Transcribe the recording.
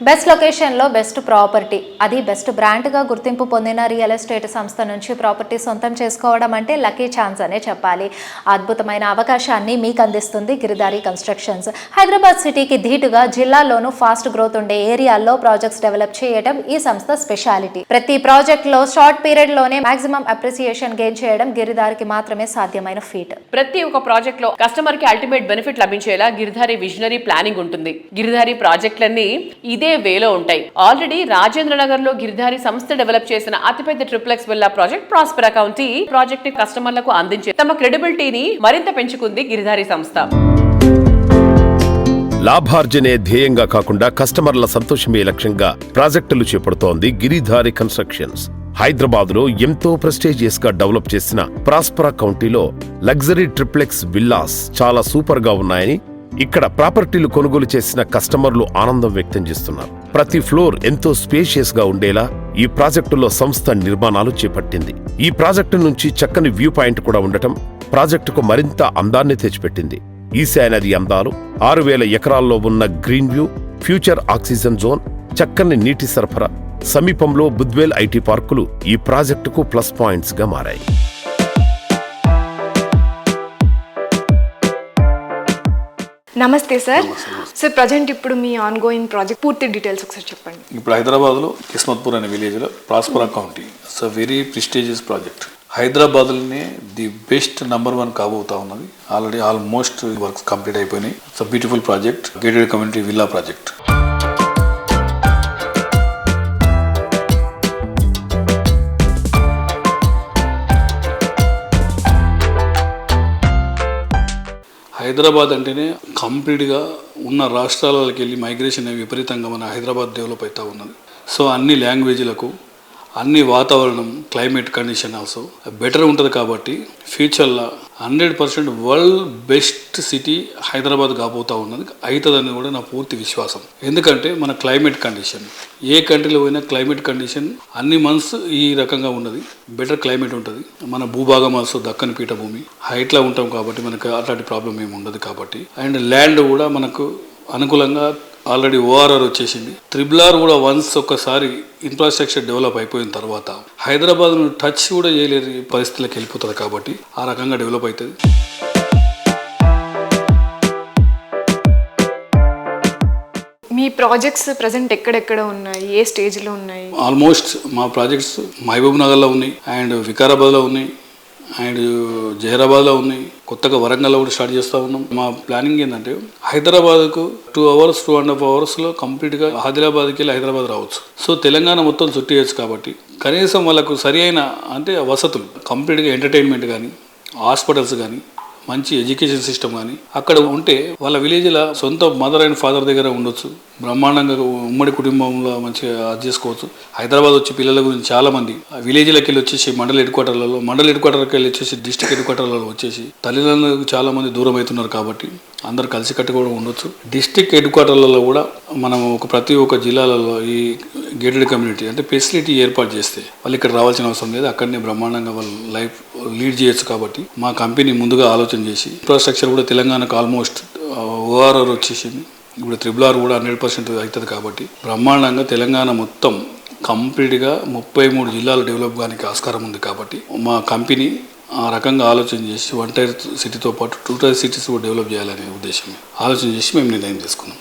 Best లొకేషన్లో best property, అది best బ్రాండ్గా గుర్తింపు పొందిన రియల్ ఎస్టేట్ సంస్థ నుంచి ప్రాపర్టీ సొంతం చేసుకోవడం అంటే లక్కీ ఛాన్స్ అనే చెప్పాలి. అద్భుతమైన అవకాశాన్ని మీకు అందిస్తుంది గిరిధారి కన్స్ట్రక్షన్స్. హైదరాబాద్ సిటీకి ధీటుగా జిల్లాల్లోనూ ఫాస్ట్ గ్రోత్ ఉండే ఏరియాల్లో ప్రాజెక్ట్స్ డెవలప్ చేయడం ఈ సంస్థ స్పెషాలిటీ. ప్రతి ప్రాజెక్ట్లో షార్ట్ పీరియడ్లోనే మాక్సిమం అప్రిసియేషన్ గెయిన్ చేయడం గిరిధారికి మాత్రమే సాధ్యమైన ఫీట్. ప్రతి ఒక్క ప్రాజెక్ట్లో కస్టమర్కి అల్టిమేట్ బెనిఫిట్ లభించేలా గిరిధారి విజనరీ ప్లానింగ్ ఉంటుంది. గిరిధారి ప్రాజెక్టులన్నీ ఇదే వేలో ఉంటాయి. ఆల్రెడీ రాజేంద్ర నగర్ లో గిరిధారి సంస్థ డెవలప్ చేసిన అతిపెద్ద triplex villa project Prospera county project ని కస్టమర్లకు అందించే తమ క్రెడిబిలిటీని మరింత పెంచుకుంది గిరిధారి సంస్థ. లాభార్జనే ధ్యేయంగా కాకుండా కస్టమర్ల సంతోషమే లక్ష్యంగా ప్రాజెక్టులు చేపడుతోంది గిరిధారి కన్స్ట్రక్షన్స్. హైదరాబాద్ లో ఎంతో ప్రెస్టీజియస్ గా డెవలప్ చేసిన ప్రాస్పెరా కౌంటీలో లగ్జరీ ట్రిప్లెక్స్ విల్లాస్ చాలా సూపర్ గా ఉన్నాయని ఇక్కడ ప్రాపర్టీలు కొనుగోలు చేసిన కస్టమర్లు ఆనందం వ్యక్తం చేస్తున్నారు. ప్రతి ఫ్లోర్ ఎంతో స్పేషియస్ గా ఉండేలా ఈ ప్రాజెక్టులో సంస్థ నిర్మాణాలు చేపట్టింది. ఈ ప్రాజెక్టు నుంచి చక్కని వ్యూ పాయింట్ కూడా ఉండటం ప్రాజెక్టుకు మరింత అందాన్ని తెచ్చిపెట్టింది. ఈశాన్య నది అందాలు, 6000 ఎకరాల్లో ఉన్న green view, future oxygen zone, చక్కని నీటి సరఫరా, సమీపంలో బుద్వేల్ ఐటీ పార్కులు ఈ ప్రాజెక్టుకు ప్లస్ పాయింట్స్ గా మారాయి. నమస్తే సార్. సార్ ప్రజెంట్ ఇప్పుడు మీ ఆన్ గోయింగ్ ప్రాజెక్ట్ పూర్తి డీటెయిల్స్ ఒకసారి చెప్పండి. ఇప్పుడు హైదరాబాద్లో కిస్మత్పూర్ అనే విలేజ్లో Prospera county it's a very prestigious project. హైదరాబాద్లోనే ది బెస్ట్ నంబర్ 1 కాబోతా ఉన్నది. ఆల్రెడీ ఆల్మోస్ట్ వర్క్స్ కంప్లీట్ అయిపోయినాయి. It's a beautiful project, gated community villa project. Hyderabad అంటేనే కంప్లీట్గా ఉన్న రాష్ట్రాలకి వెళ్ళి మైగ్రేషన్ విపరీతంగా మన హైదరాబాద్ డెవలప్ అవుతూ ఉన్నది. సో అన్ని లాంగ్వేజ్లకు, అన్ని వాతావరణం, క్లైమేట్ కండిషన్ ఆల్సో బెటర్ ఉంటుంది. కాబట్టి ఫ్యూచర్లో 100% వరల్డ్ బెస్ట్ సిటీ హైదరాబాద్ కాబోతూ ఉన్నది, అవుతుందని కూడా నా పూర్తి విశ్వాసం. ఎందుకంటే మన క్లైమేట్ కండిషన్, ఏ కంట్రీలో పోయినా క్లైమేట్ కండిషన్ అన్ని మంత్స్ ఈ రకంగా ఉన్నది, బెటర్ క్లైమేట్ ఉంటుంది. మన భూభాగం ఆల్సో దక్కని పీఠభూమి, హైట్లో ఉంటాం కాబట్టి మనకు అట్లాంటి ప్రాబ్లం ఏమి ఉండదు. కాబట్టి అండ్ ల్యాండ్ కూడా మనకు అనుకూలంగా ఆల్రెడీ ఓఆర్ఆర్ వచ్చేసింది. RRR కూడా వన్స్ ఒక్కసారి ఇన్ఫ్రాస్ట్రక్చర్ డెవలప్ అయిపోయిన తర్వాత హైదరాబాద్ను టచ్ కూడా చేయలేని పరిస్థితులకు వెళ్ళిపోతుంది. కాబట్టి ఆ రకంగా డెవలప్ అవుతుంది. మీ ప్రాజెక్ట్స్ ప్రజెంట్ ఎక్కడెక్కడ ఉన్నాయి, ఏ స్టేజ్లో ఉన్నాయి? ఆల్మోస్ట్ మా ప్రాజెక్ట్స్ మహబూబ్ నగర్లో ఉన్నాయి, అండ్ వికారాబాద్లో ఉన్నాయి, అండ్ జహీరాబాద్లో ఉన్నాయి, కొత్తగా వరంగల్లో కూడా స్టార్ట్ చేస్తూ ఉన్నాం. మా ప్లానింగ్ ఏంటంటే హైదరాబాద్కు 2 hours 2.5 hours కంప్లీట్గా ఆదిలాబాద్కి వెళ్ళి హైదరాబాద్ రావచ్చు. సో తెలంగాణ మొత్తం చుట్టేయచ్చు. కాబట్టి కనీసం వాళ్ళకు సరి అయిన అంటే వసతులు, కంప్లీట్గా ఎంటర్టైన్మెంట్ కానీ, హాస్పిటల్స్ కానీ, మంచి ఎడ్యుకేషన్ సిస్టమ్ కానీ అక్కడ ఉంటే వాళ్ళ విలేజ్లో సొంత మదర్ అండ్ ఫాదర్ దగ్గర ఉండొచ్చు, బ్రహ్మాండంగా ఉమ్మడి కుటుంబంలో మంచిగా అది చేసుకోవచ్చు. హైదరాబాద్ వచ్చి పిల్లల గురించి చాలామంది విలేజ్లకి వెళ్ళి వచ్చేసి మండల హెడ్ క్వార్టర్కి వెళ్ళి వచ్చేసి డిస్ట్రిక్ట్ హెడ్ క్వార్టర్లలో వచ్చేసి తల్లిదండ్రులకు చాలామంది దూరం అవుతున్నారు. కాబట్టి అందరు కలిసికట్టు కూడా ఉండొచ్చు. డిస్ట్రిక్ట్ హెడ్ క్వార్టర్లలో కూడా మనం ప్రతి ఒక్క జిల్లాలలో ఈ గేటెడ్ కమ్యూనిటీ అంటే ఫెసిలిటీ ఏర్పాటు చేస్తే వాళ్ళు ఇక్కడ రావాల్సిన అవసరం లేదు, అక్కడనే బ్రహ్మాండంగా వాళ్ళు లైఫ్ లీడ్ చేయొచ్చు. కాబట్టి మా కంపెనీ ముందుగా ఆలోచన చేసి ఇన్ఫ్రాస్ట్రక్చర్ కూడా తెలంగాణకు ఆల్మోస్ట్ ఓఆర్ఆర్ వచ్చేసింది. ఇప్పుడు RRR కూడా 100% అవుతుంది. కాబట్టి బ్రహ్మాండంగా తెలంగాణ మొత్తం కంప్లీట్గా 33 జిల్లాలు డెవలప్ కానికి ఆస్కారం ఉంది. కాబట్టి మా కంపెనీ ఆ రకంగా ఆలోచన చేసి 1 tier సిటీతో పాటు 2 tier సిటీస్ కూడా డెవలప్ చేయాలనే ఉద్దేశం ఆలోచన చేసి మేము నిర్ణయం తీసుకున్నాం.